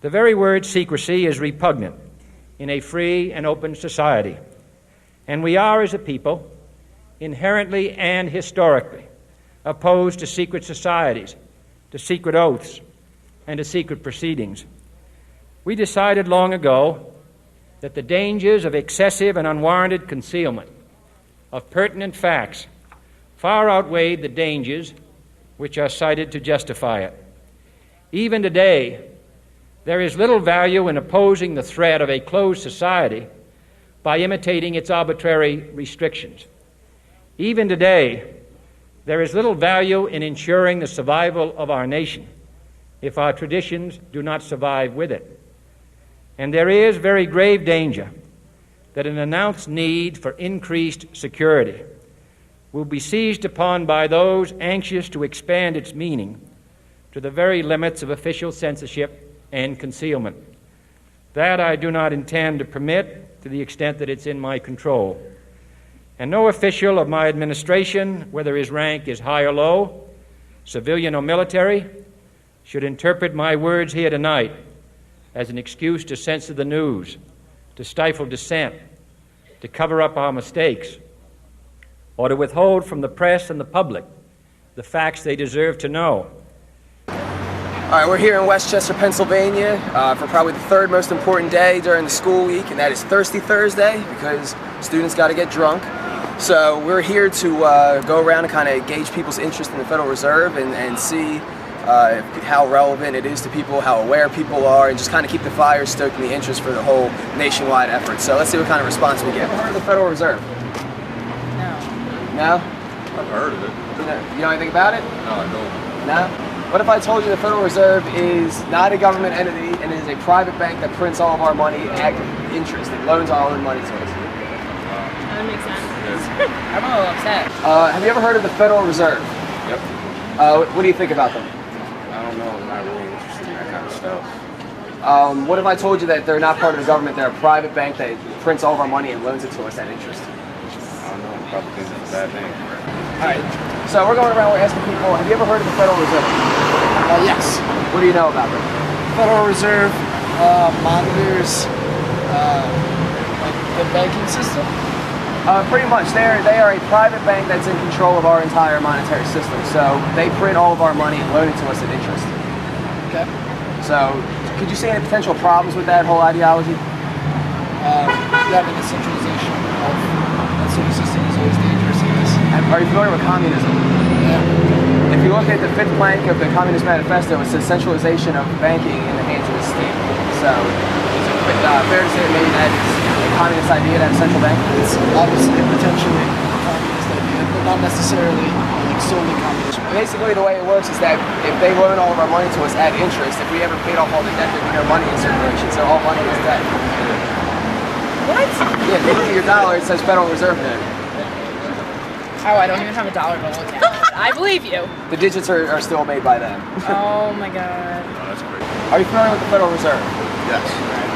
The very word secrecy is repugnant in a free and open society, and we are, as a people, inherently and historically opposed to secret societies, to secret oaths, and to secret proceedings. We decided long ago that the dangers of excessive and unwarranted concealment of pertinent facts far outweighed the dangers which are cited to justify it. Even today, there is little value in opposing the threat of a closed society by imitating its arbitrary restrictions. Even today, there is little value in ensuring the survival of our nation if our traditions do not survive with it. And there is very grave danger that an announced need for increased security will be seized upon by those anxious to expand its meaning to the very limits of official censorship and concealment. That I do not intend to permit to the extent that it's in my control. And no official of my administration, whether his rank is high or low, civilian or military, should interpret my words here tonight as an excuse to censor the news, to stifle dissent, to cover up our mistakes, or to withhold from the press and the public the facts they deserve to know. All right, we're here in Westchester, Pennsylvania for probably the third most important day during the school week, and that is Thirsty Thursday, because students got to get drunk. So we're here to go around and kind of gauge people's interest in the Federal Reserve and see how relevant it is to people, how aware people are, and just kind of keep the fire stoked in the interest for the whole nationwide effort. So let's see what kind of response we get. Ever heard of the Federal Reserve? No. No? I've heard of it. You know anything about it? No, I don't. No? What if I told you the Federal Reserve is not a government entity and is a private bank that prints all of our money at active interest? It loans our own money to us. That makes sense. I'm a little upset. Have you ever heard of the Federal Reserve? Yep. What do you think about them? I don't know. I'm not really interested in that kind of stuff. What if I told you that they're not part of the government, they're a private bank that prints all of our money and loans it to us at interest? I don't know. I probably think it's a bad thing. Alright, so we're going around, we're asking people, have you ever heard of the Federal Reserve? Yes. What do you know about them? Federal Reserve monitors like the banking system. Pretty much. They are a private bank that's in control of our entire monetary system. So they print all of our money and loan it to us at interest. Okay. So could you see any potential problems with that whole ideology? Having a centralization of that sort of system is always dangerous, I guess. Are you familiar with communism? Yeah. If you look at the fifth plank of the Communist Manifesto, it says centralization of banking in the hands of the state. So is it fair to say that maybe that is a communist idea to have a central bank? It's obviously potentially a communist idea, but not necessarily like solely communist. Basically, the way it works is that if they loan all of our money to us at interest, if we ever paid off all the debt, there'd be no money in circulation. So all money is debt. What? Yeah, if you look at your dollar, it says Federal Reserve there. Oh, I don't even have a dollar to look at. I believe you. The digits are still made by them. Oh my god. Oh, that's great. Are you familiar with the Federal Reserve? Yes.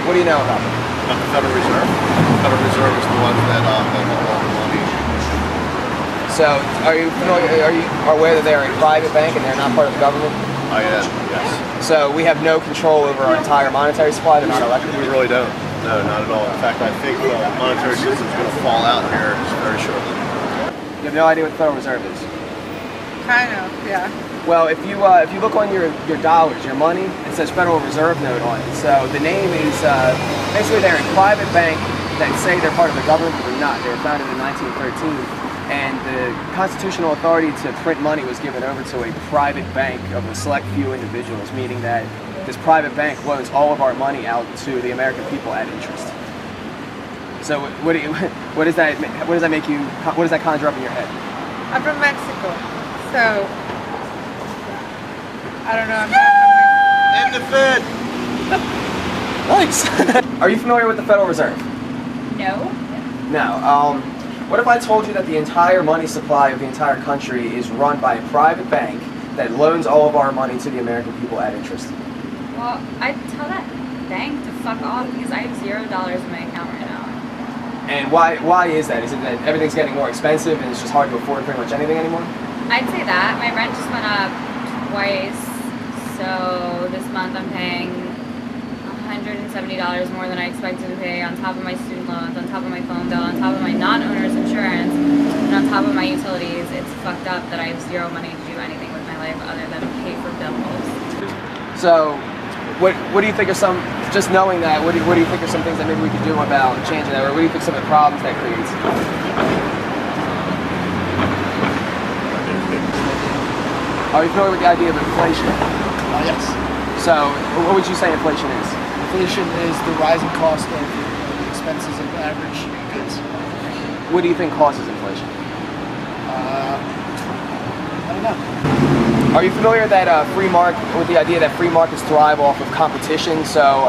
What do you know about them? Not the Federal Reserve. The Federal Reserve is the ones that hold all the money. So, are you aware that they're a private bank and they're not part of the government? I am, yes. So we have no control over our entire monetary supply. They're not elected. We really don't. No, not at all. In fact, I think the monetary system is going to fall out here very shortly. You have no idea what the Federal Reserve is. Kind of, yeah. Well, if you look on your dollars, your money, it says Federal Reserve Note on it. So the name is basically they're a private bank that say they're part of the government, but they're not. They were founded in 1913, and the constitutional authority to print money was given over to a private bank of a select few individuals, meaning that this private bank loans all of our money out to the American people at interest. So what does that make you? What does that conjure up in your head? I'm from Mexico, so I don't know. And the Fed! Nice! Are you familiar with the Federal Reserve? No. No. What if I told you that the entire money supply of the entire country is run by a private bank that loans all of our money to the American people at interest? Well, I'd tell that bank to fuck off because I have $0 in my account right now. And why is that? Is it that everything's getting more expensive and it's just hard to afford pretty much anything anymore? I'd say that. My rent just went up twice, so this month I'm paying more than I expected to pay on top of my student loans, on top of my phone bill, on top of my non-owner's insurance, and on top of my utilities. It's fucked up that I have zero money to do anything with my life other than pay for bills. So, what do you think are some, just knowing that, what do you think are some things that maybe we could do about changing that, or what do you think some of the problems that creates? Are you familiar with the idea of inflation? Yes. So, what would you say inflation is? Inflation is the rising cost of the expenses of average goods. What do you think causes inflation? I don't know. Are you familiar that with the idea that free markets thrive off of competition? So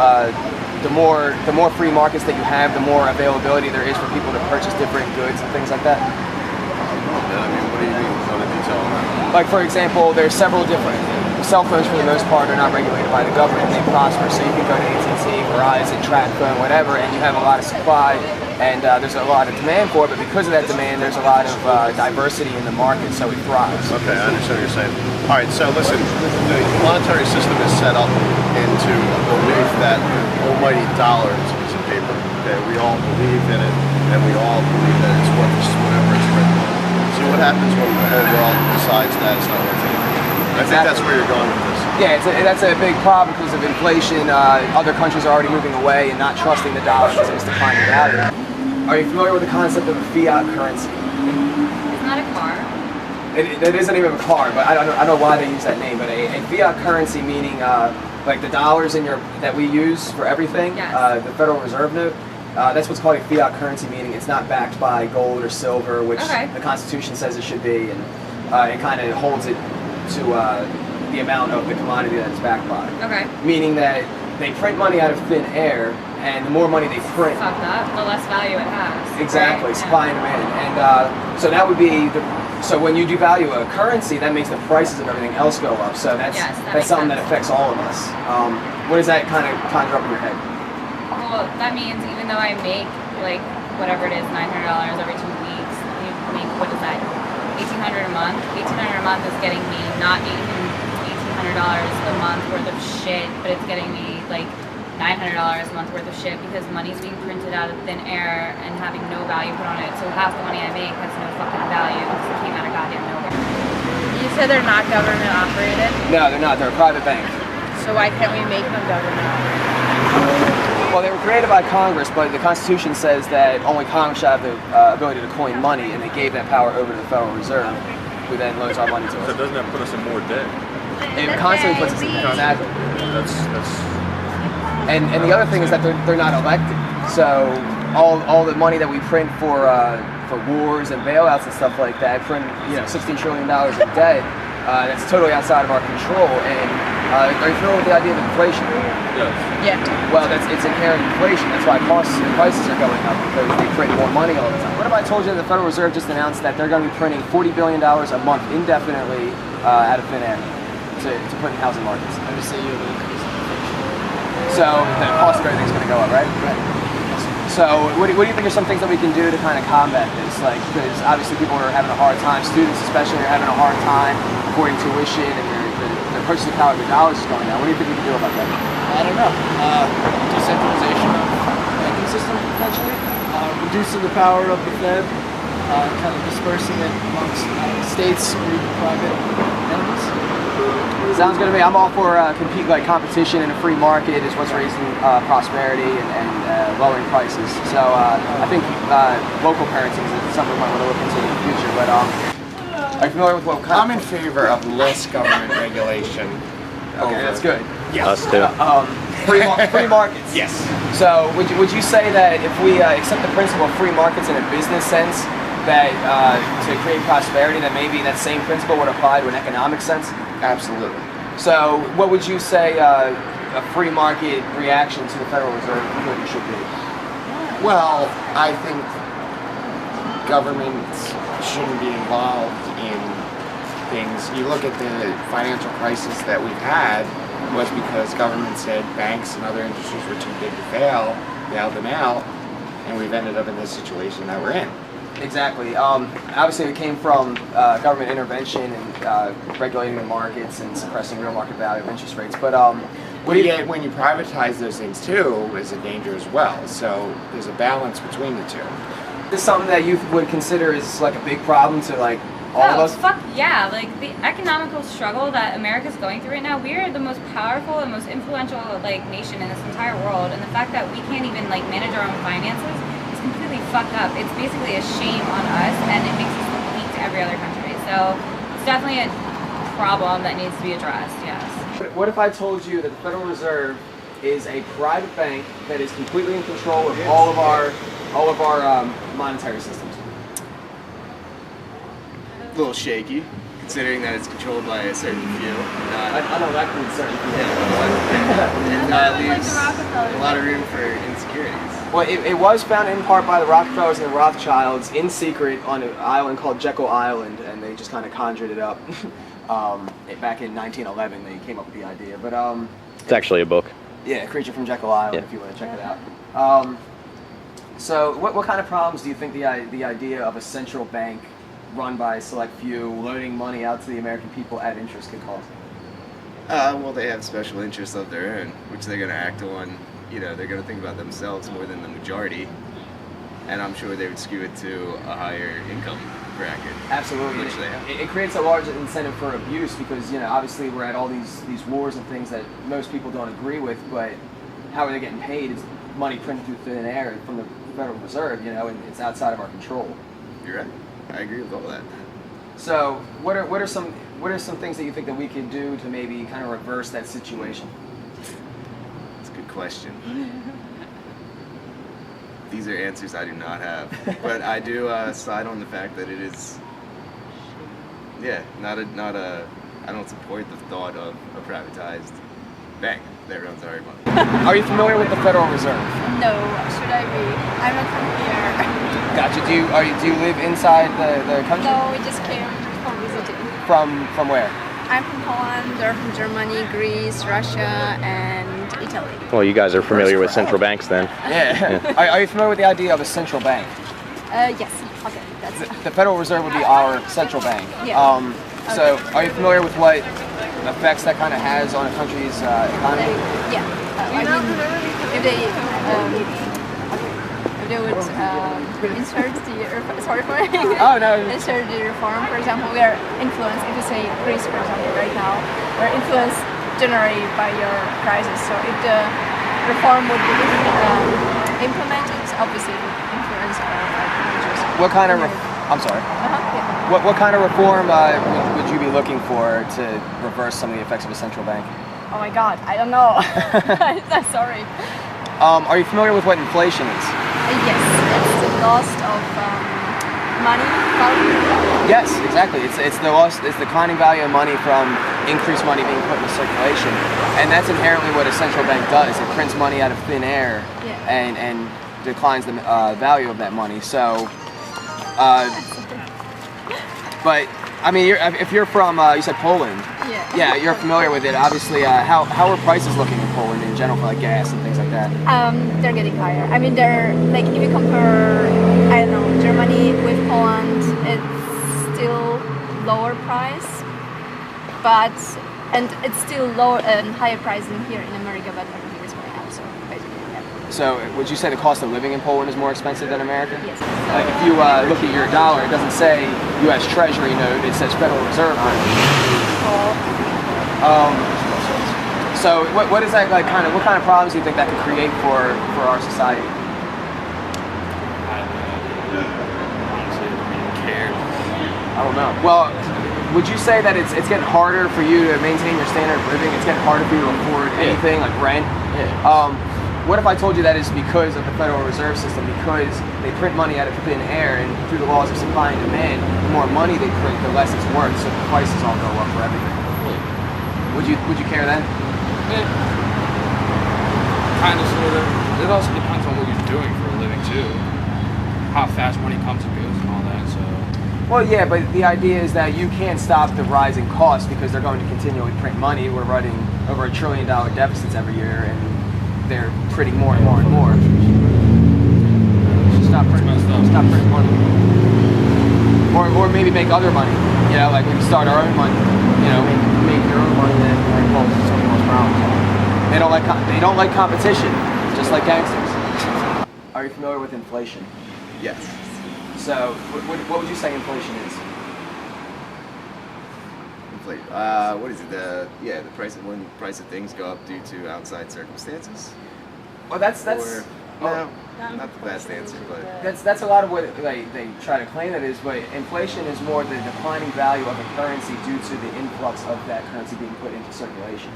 the more free markets that you have, the more availability there is for people to purchase different goods and things like that. I mean, what do you mean? Go into detail on that. Like, for example, there's several different cell phones for the most part are not regulated by the government. They prosper, so you can go to AT&T, Verizon, TracFone, whatever, and you have a lot of supply, and there's a lot of demand for it. But because of that demand, there's a lot of diversity in the market, so it thrives. Okay, I understand what you're saying. All right, so listen, the monetary system is set up into a belief that the almighty dollar is a piece of paper. Okay, we all believe in it, and we all believe that it's worth whatever it's written on. So what happens when the whole world decides that it's not worth anything? I think that's where you're going with this. Yeah, that's a big problem because of inflation. Other countries are already moving away and not trusting the dollar because of its declining value. Are you familiar with the concept of a fiat currency? It's not a car. It isn't even a car, but I don't know why they use that name. But a fiat currency meaning like the dollars that we use for everything, Yes. the Federal Reserve note. That's what's called a fiat currency, meaning it's not backed by gold or silver, which the Constitution says it should be, and it kind of holds it to the amount of the commodity that it's backed by. Okay. Meaning that they print money out of thin air, and the more money they print, Fucked up. The less value it has. exactly, Right? supply and demand. And so that would be so when you devalue a currency, that makes the prices of everything else go up. So that's makes something that sense. affects all of us. What does that kind of conjure up in your head? Well, that means even though I make like whatever it is, $900 every 2 weeks, you make, what is that, $1,800 a month? $1,800 a month is getting me not $1,800 a month worth of shit, but it's getting me like $900 a month worth of shit because money's being printed out of thin air and having no value put on it. So half the money I make has no fucking value because it came out of goddamn nowhere. You said they're not government operated, No, they're not. They're a private bank. so why can't we make them government operated? Well, they were created by Congress, but the Constitution says that only Congress should have the ability to coin money, and they gave that power over to the Federal Reserve, who then loans our money to So us. doesn't that put us in more debt? It constantly puts us in debt. Exactly. That's And the other thing is that they're not elected. So all the money that we print for wars and bailouts and stuff like that, print $16 trillion of debt, that's totally outside of our control. And are you familiar with the idea of inflation? yes. Yeah. Well, it's inherent inflation. That's why prices are going up because they print more money all the time. What if I told you that the Federal Reserve just announced that they're going to be printing $40 billion a month indefinitely out of thin air to put in housing markets? I would say you have an increase in inflation. So the cost of everything's going to go up, right? Right. So what do you think are some things that we can do to kind of combat this? Like, because obviously people are having a hard time, students especially are having a hard time affording tuition, and their purchasing power of their dollars is going down. What do you think we can do about that? I don't know. Decentralization of the banking system, potentially. Reducing the power of the Fed. Kind of dispersing it amongst states or even private entities. Sounds good to me. I'm all for competition in a free market is what's raising prosperity and lowering prices. So I think local parenting is something we might want to look into in the future. But are you familiar with what kind I'm in favor of less government regulation. Okay, that's good. Yeah. Us too. Free markets. Yes. So would you say that if we accept the principle of free markets in a business sense, that to create prosperity, that maybe that same principle would apply to an economic sense? Absolutely. So what would you say a free market reaction to the Federal Reserve could and should be? Well, I think government shouldn't be involved in things. You look at the financial crisis that we've had was because government said banks and other industries were too big to fail, bailed them out, and we've ended up in this situation that we're in. Exactly. Obviously, it came from government intervention and regulating the markets and suppressing real market value of interest rates. But But yet, when you privatize those things too, is a danger as well. So there's a balance between the two. Is this something that you would consider is like a big problem to like all of us? Fuck yeah. Like the economical struggle that America's going through right now, we are the most powerful and most influential like nation in this entire world. And the fact that we can't even like manage our own finances is completely fucked up. It's basically a shame on us, and it makes us look weak to every other country. So it's definitely a problem that needs to be addressed, yes. What if I told you that the Federal Reserve is a private bank that is completely in control of all of our monetary systems? A little shaky, considering that it's controlled by a certain few. I know that means certain few. And leaves a lot of room for insecurities. Well, it was founded in part by the Rockefellers and the Rothschilds in secret on an island called Jekyll Island, and they just kind of conjured it up. Back in 1911, they came up with the idea. But it's actually a book. Yeah, Creature from Jekyll Island, if you want to check it out. So, what kind of problems do you think the idea of a central bank run by a select few loaning money out to the American people at interest could cause? Well, they have special interests of their own, which they're going to act on. You know, they're going to think about themselves more than the majority, and I'm sure they would skew it to a higher income bracket. Absolutely. Which they have. It creates a large incentive for abuse because, you know, obviously we're at all these wars and things that most people don't agree with, but how are they getting paid? It's money printed through thin air from the Federal Reserve, you know, and it's outside of our control. You're right. I agree with all that. So, what are some things that you think that we could do to maybe kind of reverse that situation? That's a good question. These are answers I do not have, but I do side on the fact that it is, not a. I don't support the thought of a privatized bank that runs our money. Are you familiar with the Federal Reserve? No, should I be? I'm not from here. Gotcha. Do you live inside the country? No, we just came from visiting. From where? I'm from Poland, they're from Germany, Greece, Russia, and Italy. Well, you guys are familiar with central banks then. Yeah. Are you familiar with the idea of a central bank? Yes. Okay. That's The Federal Reserve would be our central bank. Yeah. So, are you familiar with what effects that kind of has on a country's economy? Yeah. I mean, if they would insert the sorry for Oh no. insert the reform. For example, we are influenced. If you say Greece, for example, right now, we're influenced generally by your crisis. So if the reform would be implemented, obviously it would influence our countries. What kind of? I'm sorry. Yeah. What kind of reform would you be looking for to reverse some of the effects of a central bank? Oh my God, I don't know. I'm sorry. Are you familiar with what inflation is? Yes, it's the loss of money value. Yes, exactly. It's the loss. It's the declining value of money from increased money being put into circulation, and that's inherently what a central bank does. It prints money out of thin air, and declines the value of that money. So, but I mean, if you're from, you said Poland. Yeah, you're familiar with it. Obviously, how are prices looking in Poland in general for like gas and things like that? They're getting higher. I mean, they're like if you compare, I don't know, Germany with Poland, it's still lower price, but and it's still lower and higher price than here in America, but everything is going up. So basically, yeah. So, would you say the cost of living in Poland is more expensive than America? Yes. Like if you look at your dollar, it doesn't say U.S. Treasury note; it says Federal Reserve on it. So what is that like? What kind of problems do you think that could create for our society? I don't know. Well, would you say that it's getting harder for you to maintain your standard of living? It's getting harder for you to afford anything like rent? What if I told you that is because of the Federal Reserve System, because they print money out of thin air, and through the laws of supply and demand, the more money they print, the less it's worth, so the prices all go up for everything. Would you care then? Yeah. Kind of, sort of. It also depends on what you're doing for a living too. How fast money comes and goes and all that. So. Well, yeah, but the idea is that you can't stop the rising costs because they're going to continually print money. We're running over $1 trillion deficits every year, and they're printing more and more and more. Stop printing money. Or maybe make other money. You know, like maybe start our own money. You know, make your own money that solve some of those problems. They don't like competition, just like gangsters. Are you familiar with inflation? Yes. So, what would you say inflation is? Inflation. What is it? The price of when the price of things go up due to outside circumstances. Well, that's no, not the best answer, but that's a lot of what they try to claim it is. But inflation is more the declining value of a currency due to the influx of that currency being put into circulation.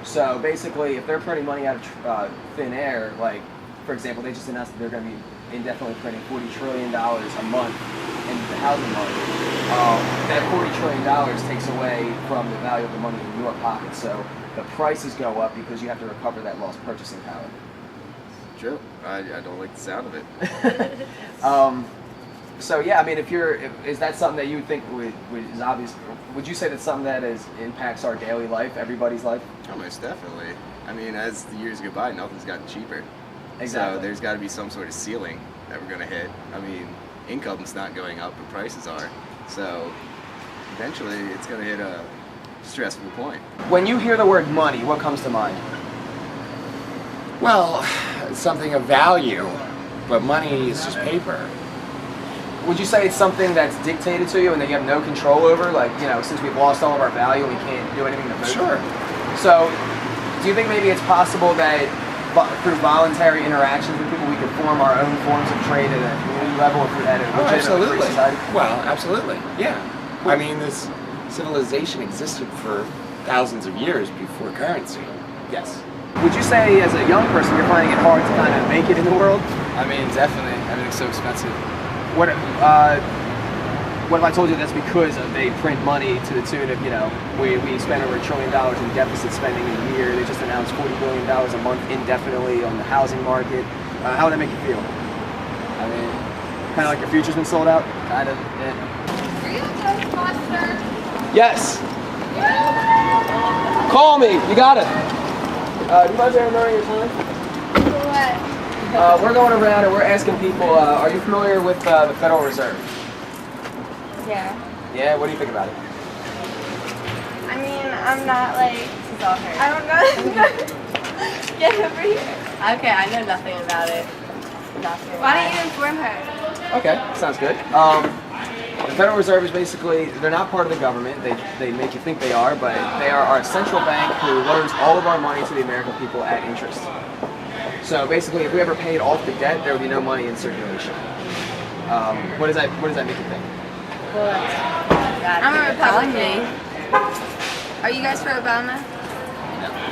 So basically, if they're printing money out of thin air, like for example, they just announced that they're going to be indefinitely printing $40 trillion a month in the housing market. That $40 trillion takes away from the value of the money in your pocket. So the prices go up because you have to recover that lost purchasing power. True. I don't like the sound of it. So yeah, I mean, is that something that you think is obvious? Would you say that's something that impacts our daily life, everybody's life? Oh, most definitely. I mean, as the years go by, nothing's gotten cheaper. Exactly. So there's got to be some sort of ceiling that we're going to hit. I mean, income's not going up, but prices are. So eventually, it's going to hit a stressful point. When you hear the word money, what comes to mind? Well, something of value, but money is just paper. Would you say it's something that's dictated to you and that you have no control over? Like, since we've lost all of our value, we can't do anything to move it? Sure. So, do you think maybe it's possible that through voluntary interactions with people, we could form our own forms of trade at a community level if we had a legitimate free society? Well, absolutely. Yeah. I mean, this civilization existed for thousands of years before currency. Yes. Would you say, as a young person, you're finding it hard to kind of make it in the world? I mean, definitely. Everything's so expensive. What if I told you that's because they print money to the tune of, we spend over $1 trillion in deficit spending a year. They just announced $40 billion a month indefinitely on the housing market. How would that make you feel? I mean, kind of like your future's been sold out? kind of, yeah. Are you a Ghostbuster? Yes. Call me. You got it. Do you mind remembering your time? What? We're going around and we're asking people, are you familiar with the Federal Reserve? Yeah. Yeah, what do you think about it? I mean, I'm not like, This is all her. I don't know. Get over here. Okay, I know nothing about it. Why don't you inform her? Okay, sounds good. The Federal Reserve is basically, they're not part of the government. They make you think they are, but they are our central bank who loans all of our money to the American people at interest. So basically, if we ever paid off the debt, there would be no money in circulation. What does that make you think? Well, I'm a Republican. Are you guys for Obama?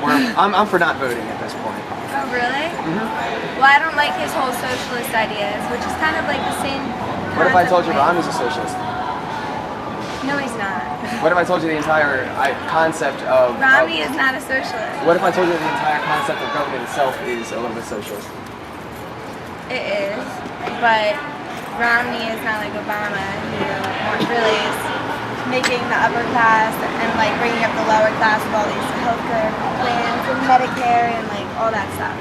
I'm for not voting at this point. Oh, really? Mm-hmm. Well, I don't like his whole socialist ideas, which is kind of like the same. What if I told you concept. Romney's a socialist? No, he's not. What if I told you the entire concept of... Romney is not a socialist. What if I told you the entire concept of government itself is a little bit socialist? It is, but Romney is not like Obama, who really is making the upper class and like bringing up the lower class with all these healthcare plans and Medicare and like all that stuff.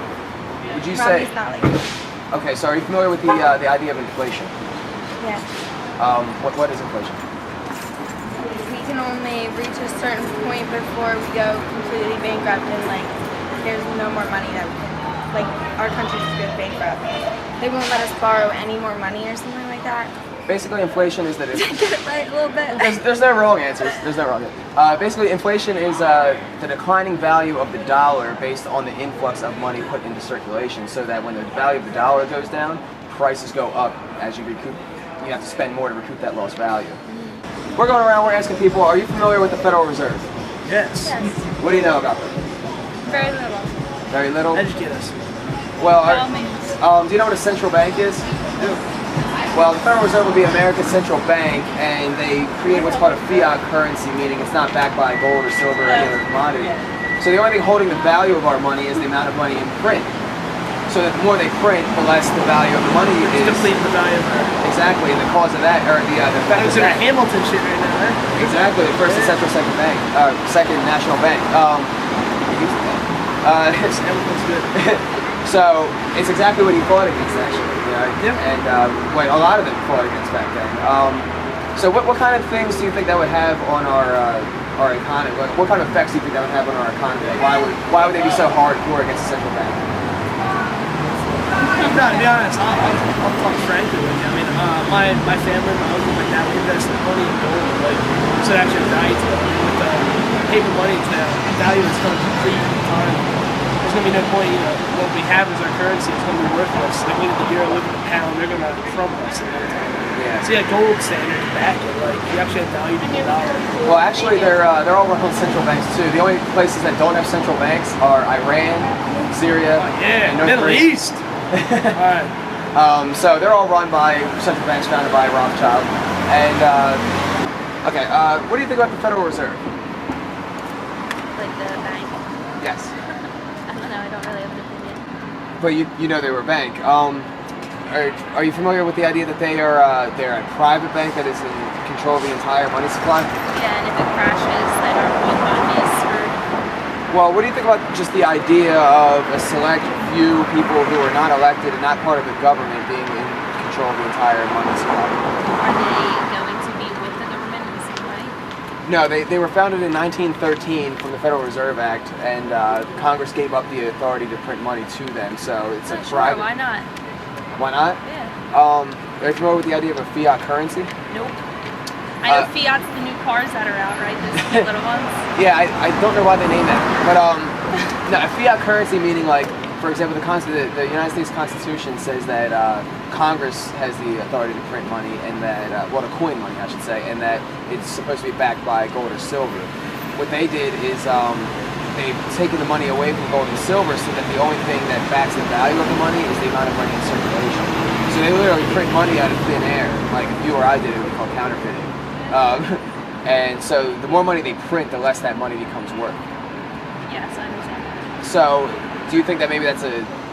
Would you Romney's say... not like that. Okay, so are you familiar with the idea of inflation? Yeah. What is inflation? We can only reach a certain point before we go completely bankrupt and like there's no more money that we can, like our country just goes bankrupt. They won't let us borrow any more money or something like that. Basically, inflation is that Did I get it right a little bit? there's no wrong answers. There's no wrong answers. Basically, inflation is the declining value of the dollar based on the influx of money put into circulation, so that when the value of the dollar goes down, prices go up as you recoup. You have to spend more to recoup that lost value. We're going around, we're asking people, are you familiar with the Federal Reserve? Yes. What do you know about them? Very little. Very little? Educate us. Well, do you know what a central bank is? Do. Well, the Federal Reserve would be America's central bank, and they create what's called a fiat currency, meaning it's not backed by gold or silver or any other commodity. So the only thing holding the value of our money is the amount of money in print. So that the more they print, the less the value of the money is. Depleting the value of our... Exactly, and the cause of that, or the effect of that. Hamilton shit right now, right? Exactly, the first and central second bank, second national bank. Hamilton's good. So it's exactly what he fought against, actually. And what a lot of them fought against back then. So what kind of things do you think that would have on our our economy? Like, what kind of effects do you think that would have on our economy? Like, why would they be so hardcore against the central bank? No, to be honest, I'll talk frankly with you. I mean, my family, my uncle, my dad, we invested money in gold, like, so it actually has value to them. With paper money, it's value is going to deplete in time. There's going to be no point, what we have as our currency is going to be worthless. Like, look at the euro, look at the pound, they're going to crumble us in no time. Yeah. So yeah, gold standard to back it, like, you actually have value to the dollar. Well, actually, they're all run on central banks too. The only places that don't have central banks are Iran, Syria, and North Middle Korea. East. Alright. So they're all run by central banks founded by Rothschild. And okay, what do you think about the Federal Reserve? Like the bank. Yes. I don't know. I don't really have an opinion. But you know they were a bank. Are you familiar with the idea that they're a private bank that is in control of the entire money supply? Yeah, and if it crashes, then our whole economy is screwed. Well, what do you think about just the idea of a select few people who are not elected and not part of the government being in control of the entire money supply? Are they going to be with the government in the same way? No, they were founded in 1913 from the Federal Reserve Act, and Congress gave up the authority to print money to them. So it's a private. Why not? Why not? Yeah. Are you familiar with the idea of a fiat currency? Nope. I know Fiat's the new cars that are out, right? Those cute little ones. Yeah, I don't know why they named that, but no, a fiat currency meaning like, for example, the United States Constitution says that Congress has the authority to print money, and that to coin money, I should say, and that it's supposed to be backed by gold or silver. What they did is they've taken the money away from gold and silver, so that the only thing that backs the value of the money is the amount of money in circulation. So they literally print money out of thin air. Like if you or I did it, it would be called counterfeiting. And so the more money they print, the less that money becomes worth. Yes, I understand. So do you think that maybe that's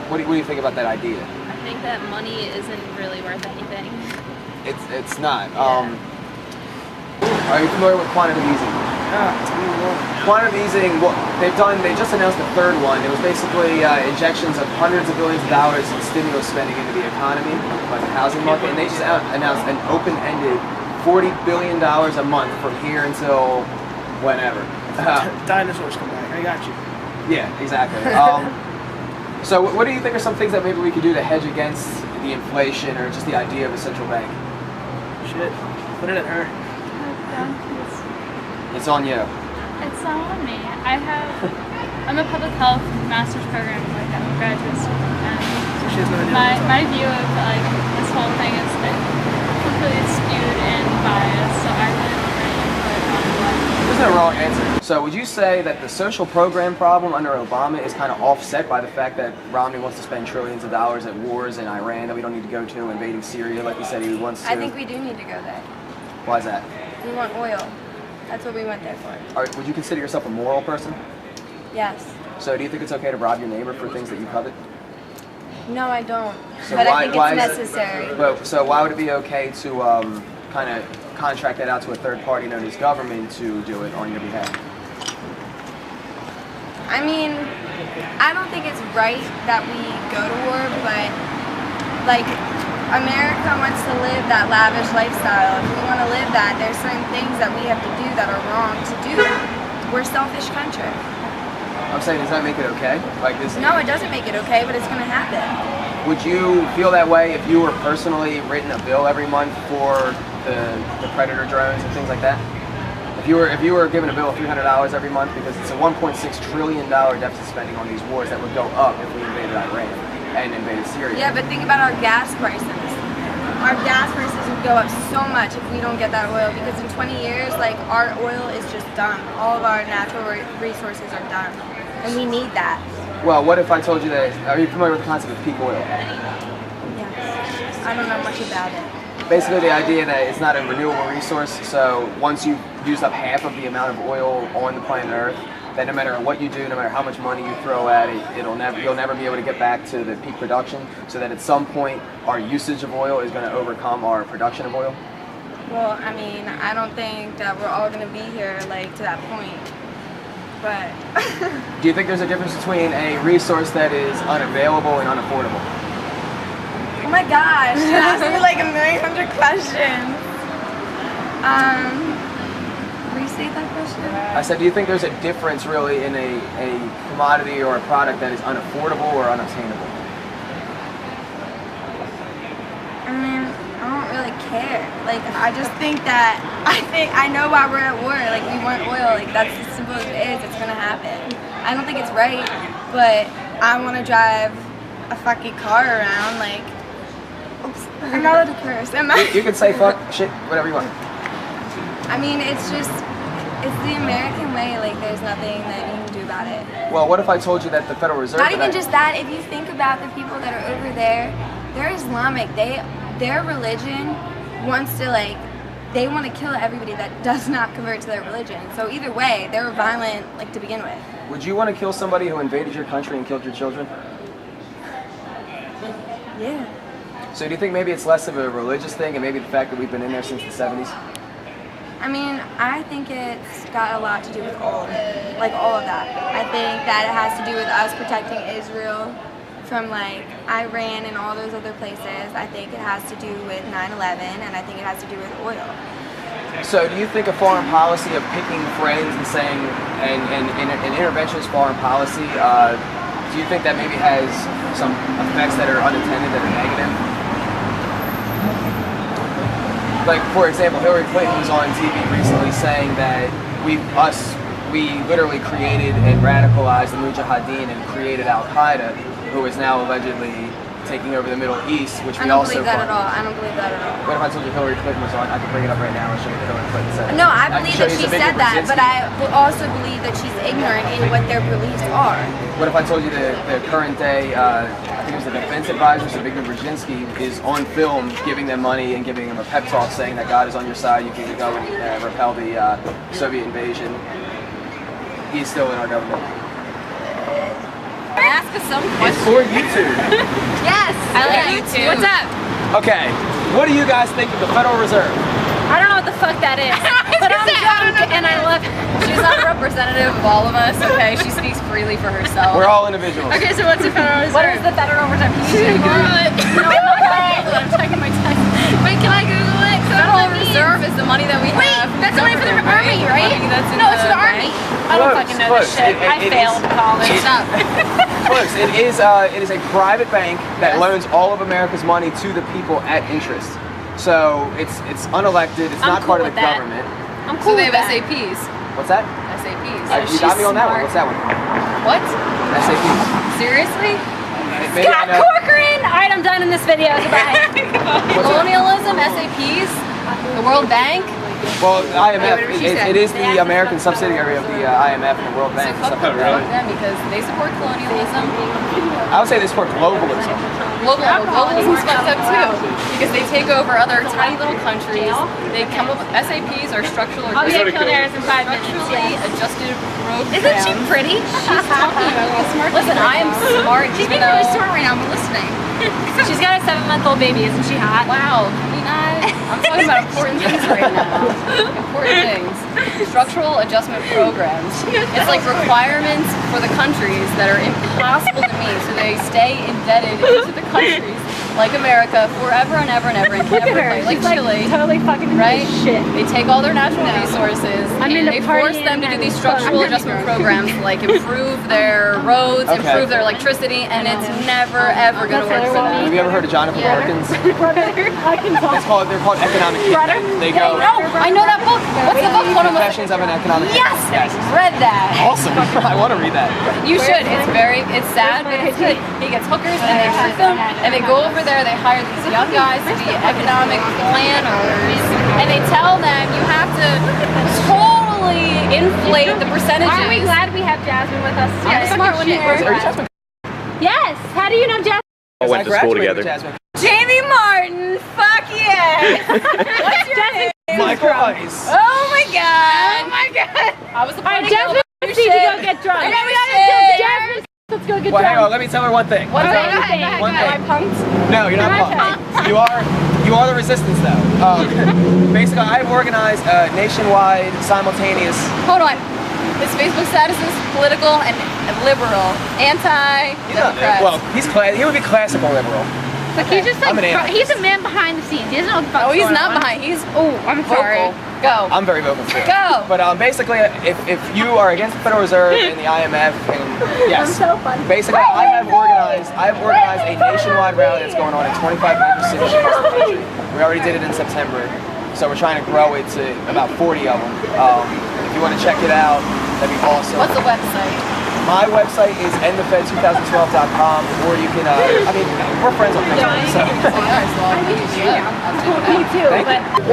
what do you think about that idea? I think that money isn't really worth anything. It's not. Are you familiar with quantitative easing? Quantitative easing, they just announced the third one. It was basically injections of hundreds of billions of dollars in stimulus spending into the economy, like the housing market, and they just announced an open-ended $40 billion a month from here until whenever. Dinosaurs come back, I got you. Yeah, exactly. So what do you think are some things that maybe we could do to hedge against the inflation or just the idea of a central bank? Shit, put it at her. It's on you. It's not on me. I'm a public health master's program, like I'm a graduate student, and my view of like this whole thing is completely skewed and biased, so I really don't have any input on what. There's no wrong answer. So would you say that the social program problem under Obama is kind of offset by the fact that Romney wants to spend trillions of dollars at wars in Iran that we don't need to go to, invading Syria like he said he wants to? I think we do need to go there. Why is that? We want oil. That's what we went there for. Would you consider yourself a moral person? Yes. So do you think it's okay to rob your neighbor for things that you covet? No, I don't. So but why, I think why it's is necessary. So why would it be okay to kind of contract that out to a third party known as government to do it on your behalf? I mean, I don't think it's right that we go to war, but like America wants to live that lavish lifestyle. If we want to live that, there's certain things that we have to do that are wrong to do that. We're a selfish country. I'm saying, does that make it okay? Like this? No, it doesn't make it okay, but it's going to happen. Would you feel that way if you were personally written a bill every month for the Predator drones and things like that? If you were given a bill of $300 every month, because it's a $1.6 trillion deficit spending on these wars that would go up if we invaded Iran and invaded Syria. Yeah, but think about our gas prices. Our gas prices would go up so much if we don't get that oil, because in 20 years, like, our oil is just done. All of our natural resources are done, and we need that. Well, what if I told you that, are you familiar with the concept of peak oil? Yes. I don't know much about it. Basically the idea that it's not a renewable resource, so once you've used up half of the amount of oil on the planet Earth, that no matter what you do, no matter how much money you throw at it, you'll never be able to get back to the peak production, so that at some point our usage of oil is going to overcome our production of oil? Well, I mean, I don't think that we're all going to be here, like, to that point, but... Do you think there's a difference between a resource that is unavailable and unaffordable? Oh my gosh, you asked me like 1,000,000 questions. restate that question? I said, do you think there's a difference really in a commodity or a product that is unaffordable or unobtainable? I mean, I don't really care. Like, I just think that, I know why we're at war. Like, we want oil. Like, that's as simple as it is. It's gonna happen. I don't think it's right, but I want to drive a fucking car around. Like, oops, I'm not allowed to curse, am I? You can say fuck, shit, whatever you want. I mean, it's just, it's the American way. Like, there's nothing that you can do about it. Well, what if I told you that the Federal Reserve... Not even just that. If you think about the people that are over there, they're Islamic. Their religion wants to, like, they want to kill everybody that does not convert to their religion. So either way, they're violent, like, to begin with. Would you want to kill somebody who invaded your country and killed your children? Yeah. So do you think maybe it's less of a religious thing and maybe the fact that we've been in there since the 70s? I mean, I think it's got a lot to do with all of it. Like, all of that. I think that it has to do with us protecting Israel from, like, Iran and all those other places. I think it has to do with 9/11, and I think it has to do with oil. So do you think a foreign policy of picking friends and saying, and interventionist foreign policy, do you think that maybe has some effects that are unintended, that are negative? Like, for example, Hillary Clinton was on TV recently saying that we literally created and radicalized the Mujahideen and created Al-Qaeda, who is now allegedly taking over the Middle East, which we also I don't believe that at all. I don't believe that at all. What if I told you Hillary Clinton was on? I could bring it up right now and show you what Hillary Clinton said. No, I believe that she said that, but I also believe that she's ignorant in what their beliefs are. What if I told you the current day, I think it was the defense advisor, so Victor Brzezinski, is on film giving them money and giving them a pep talk saying that God is on your side, you can go and repel the Soviet invasion. He's still in our government. Ask us some It's questions. for YouTube. Yes, I like YouTube. What's up? Okay, what do you guys think of the Federal Reserve? I don't know what the fuck that is, but I'm drunk and I love it. She's not a representative of all of us, okay? She speaks freely for herself. We're all individuals. Okay, so what's the Federal Reserve? What is the Federal Reserve? Can you Google it? No, I'm checking my text. Wait, can I Google it? Federal Reserve is the money that we have. Wait, that's the money for the Army, right? No, it's the Army. I don't fucking know this shit. I failed college. Stop. Close. It is a private bank that loans all of America's money to the people at interest. So it's unelected. It's not part of the government. I'm cool. So they have SAPs. What's that? SAPs. You got me on that one. What's that one? What? SAPs. Seriously? Maybe I Scott know. Corcoran! Alright, I'm done in this video. Goodbye. Colonialism, SAPs, the World Bank. Well, IMF, Whatever she said. it is the American subsidiary of the IMF and the World Bank. So fuck them because they support colonialism. I would say they support globalism. Globalism's fucked up too because they take over other tiny little countries. They come up with SAPs or structural or I'll be at Kildare in 5 minutes. structurally adjusted programs. Isn't she pretty? She's talking about how smart. Listen, I am smart. She's being really smart right now. I'm listening. She's got a 7-month-old baby. Isn't she hot? Wow. Can we not? I'm talking about important things right now. Important things. Structural adjustment programs. It's like requirements for the countries that are impossible to meet, so they stay indebted into the countries like America forever and ever and ever and never play. Like Chile, totally fucking right? shit. They take all their natural resources and they force them to do these structural adjustment programs, like improve their roads, improve their electricity, and it's never ever going to work for them. Have you ever heard of Jonathan Perkins? They're called economic hitmen. They go. I know that book. What's the book? Confessions of an Economic Hitman. Yes, read that. Awesome. I want to read that. You should. It's sad, but it's good. He gets hookers and they trick them, and they go over there. They hire these young guys to be economic planners, and they tell them you have to totally inflate the percentages. Aren't we glad we have Jasmine with us? I'm the smart one here. Yes. How do you know Jasmine? All went to school together. Jamie Martin. Fuck yeah. What's your name? Michael Ice. Oh my god. Oh my god. I was the party girl. Jasmine, let's see you go get drunk. Jasmine, let's go get Well, drunk. hang on. Let me tell her one thing. One thing. One Am I thing. punked? No, you're not punked. You are the resistance, though. Basically, I've organized a nationwide, simultaneous. Hold on. His Facebook status is political and liberal, anti-democrat. Well, he would be classical liberal. But he's just like, I'm an he's a man behind the scenes. He doesn't know what the fuck's Oh, he's going not on. behind. He's Oh, I'm sorry. vocal. Go. I'm very vocal too. Go. But basically, if you are against the Federal Reserve and the IMF, and yes, basically, I have organized a nationwide rally that's going on in 25 major cities across the country. We already did it in September, so we're trying to grow it to about 40 of them. If you want to check it out, that'd be awesome. What's the website? My website is endthefed2012.com, or you can, I mean, we're friends on Facebook, so. Me too. Thank you.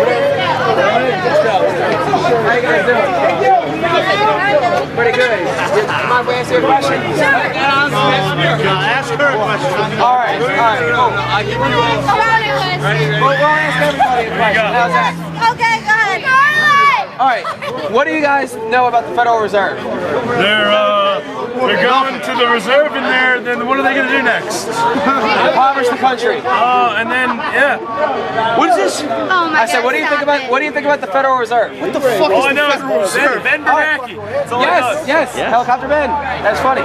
How you guys doing? Pretty good. Mind if we answer your question? Ask her a question. All right, cool. I'll give you we'll ask everybody a question. How's that? Okay, go ahead. All right, what do you guys know about the Federal Reserve? They're going to the reserve in there, then what are they going to do next? Impoverish the country. Oh, and then, yeah. What is this? Oh my I said, what do you think about the Federal Reserve? What the fuck I know is Ben Bernanke. Yes, Helicopter Ben. That's funny.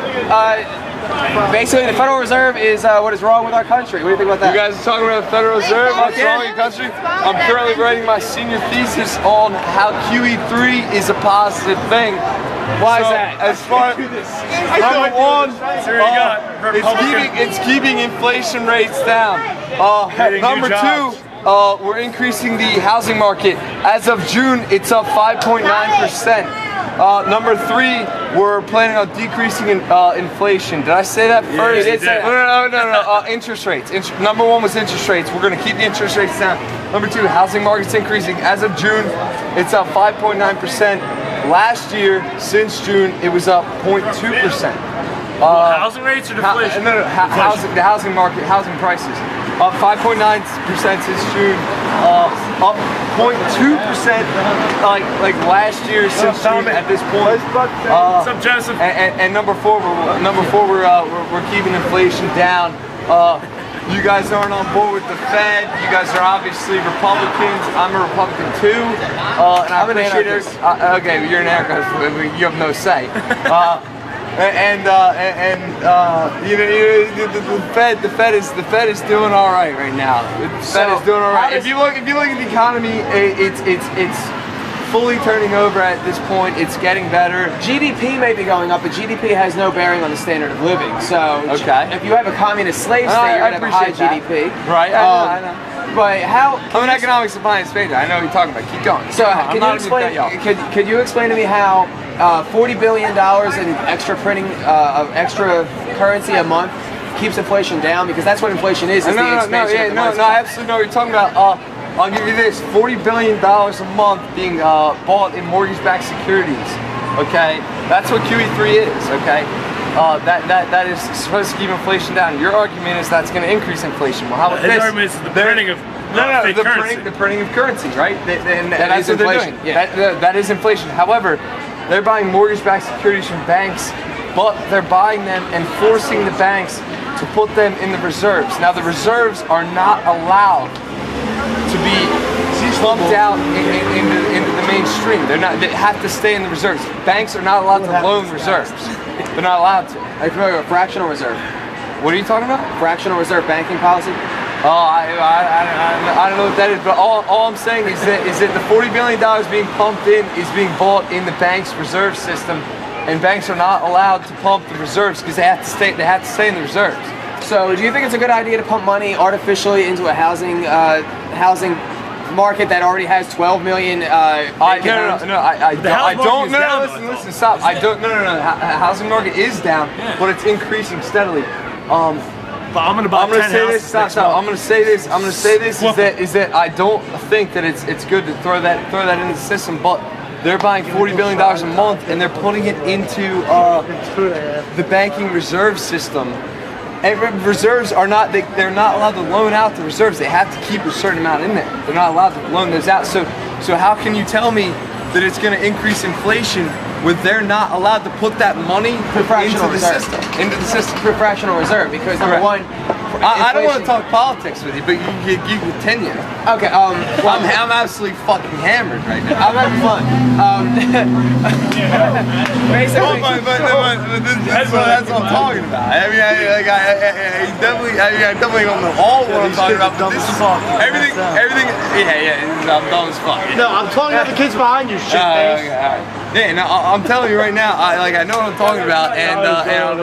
Basically, the Federal Reserve is what is wrong with our country. What do you think about that? You guys are talking about the Federal Reserve, what's wrong in your country? I'm currently writing my senior thesis on how QE3 is a positive thing. Why is that? As far number one, it's keeping inflation rates down. Number two, we're increasing the housing market. As of June, it's up 5.9%. Number three, we're planning on decreasing inflation. Did I say that first? You did say that. No. Interest rates. Number one was interest rates. We're going to keep the interest rates down. Number two, housing market's increasing. As of June, it's up 5.9%. Last year, since June, it was up 0.2%. Housing rates or deflation? The housing market, housing prices. Up 5.9% since June. Up 0.2% like last year since June at this point. What's up, Joseph? And number four, we're keeping inflation down. You guys aren't on board with the Fed. You guys are obviously Republicans. I'm a Republican too. And I appreciate it. Okay, you're an anarchist. You have no say. The Fed is doing all right now. The Fed is doing all right. If you look at the economy, it's fully turning over at this point. It's getting better. GDP may be going up, but GDP has no bearing on the standard of living. So, if you have a communist slave state, you're going to have a high GDP. Right, I know. But how? I'm an economics and finance major. I know what you're talking about. Keep going. So, could you explain to me how $40 billion in extra printing of extra currency a month keeps inflation down? Because that's what inflation is. No, I absolutely know what you're talking about. I'll give you this: $40 billion a month being bought in mortgage-backed securities. Okay, that's what QE3 is. Okay, that is supposed to keep inflation down. Your argument is that's going to increase inflation. Well, how about this? His argument is the printing of the printing of currency, right? That's what they're doing. Yeah. That is inflation. However, they're buying mortgage-backed securities from banks, but they're buying them and forcing the banks to put them in the reserves. Now, the reserves are not allowed to be pumped out into the mainstream. They have to stay in the reserves. Banks are not allowed to loan reserves. They're not allowed to. Are you familiar with fractional reserve? What are you talking about? Fractional reserve banking policy? I don't know what that is, but all I'm saying is that the $40 billion being pumped in is being bought in the bank's reserve system, and banks are not allowed to pump the reserves because they have to stay in the reserves. So, do you think it's a good idea to pump money artificially into a housing market that already has 12 million? I don't. Listen, stop. I don't. No. Housing market is down, but it's increasing steadily. But I'm gonna buy 10 houses. Stop. I'm gonna say this. Is that I don't think that it's good to throw that into the system, but they're buying $40 billion a month and they're putting it into the banking reserve system. And reserves are they're not allowed to loan out the reserves. They have to keep a certain amount in there. They're not allowed to loan those out. So how can you tell me that it's going to increase inflation when they're not allowed to put that money into the system? For fractional reserve, because number one, I don't want to talk politics with you, but you continue. Okay. I'm absolutely fucking hammered right now. I'm having fun. Basically, that's what I'm talking about. I mean, I definitely don't know all what I'm talking about. But this is everything. Yeah. I'm dumb as fuck. No, I'm talking about the kids behind you, shitface. Yeah, no, I'm telling you right now, I know what I'm talking about, and I'm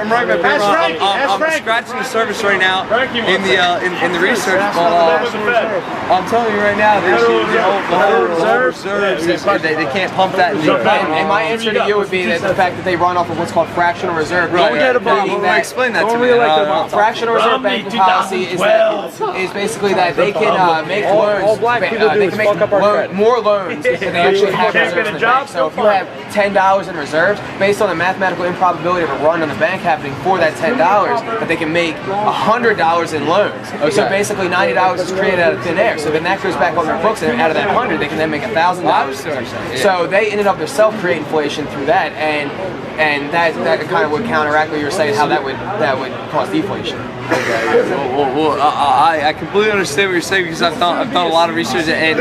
writing my paper. I'm scratching the surface right now in the research, but I'm telling you right now, the whole reserves, they can't pump that. And my answer to you would be that the fact that they run off of what's called fractional reserve. Explain that to me. Fractional reserve banking policy is basically that they can make loans. They can make more loans than they actually have reserves in the bank. So if you have $10 in reserves, based on the mathematical improbability of a run on the bank happening for that $10, that they can make $100 in loans. Okay. So basically $90 is created out of thin air. So then that goes back on their books, and out of that 100, they can then make $1,000. So they ended up themselves creating inflation through that, and that kind of would counteract what you were saying, how that would cause deflation. Okay. Well, I completely understand what you're saying, because I've done a lot of research, and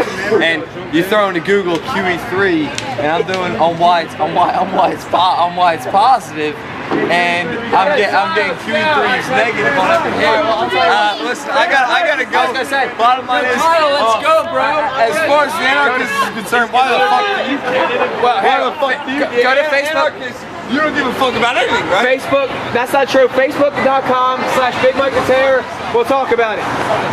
you throw into Google QE3, and I'm doing on why it's positive, and I'm getting QE3 is negative on every hand. Listen, I gotta go. I was gonna say, bottom line is, let's go, bro. As far as the anarchist is concerned, why the fuck do you care? Go to Facebook. You don't give a fuck about anything, right? Facebook, that's not true. Facebook.com/BigMikeTheTerror. We'll talk about it.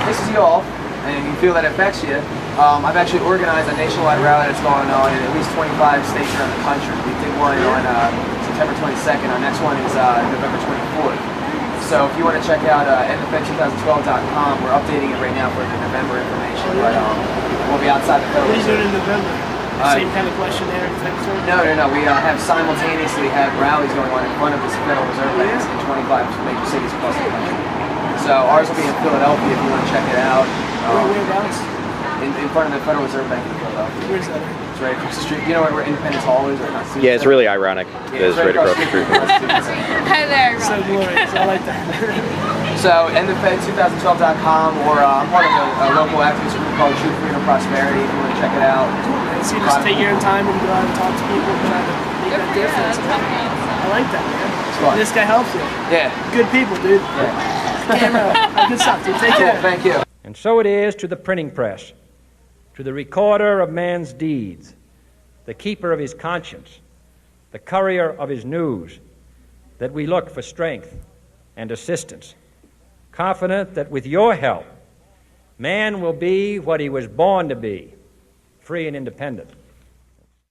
This is y'all, and you feel that affects you. I've actually organized a nationwide rally that's going on in at least 25 states around the country. We did one on September 22nd. Our next one is November 24th. So if you want to check out NFN2012.com, we're updating it right now for the November information. But we'll be outside the Federal Reserve. What are you doing in November? Same kind of question there? No. We have simultaneously have rallies going on in front of the Federal Reserve banks in 25 major cities across the country. So ours will be in Philadelphia if you want to check it out. Whereabouts? In front of the Federal Reserve Bank in Philadelphia. Where's that? It's right across the street. You know where Independence Hall is? Or not? Yeah, it's really ironic. Yeah, it's right across the street. Hi there. So glorious. I like that. So, NFN2012.com, or I'm part of a local activist group called True Freedom Prosperity. If you want to check it out. So you just take your own time and go out and talk to people and try to make that difference. I like that, man. This guy helps you. Yeah. Good people, dude. Yeah. Camera. Good stuff, dude. Take care. Thank you. And so it is to the printing press, to the recorder of man's deeds, the keeper of his conscience, the courier of his news, that we look for strength and assistance, confident that with your help, man will be what he was born to be, free and independent.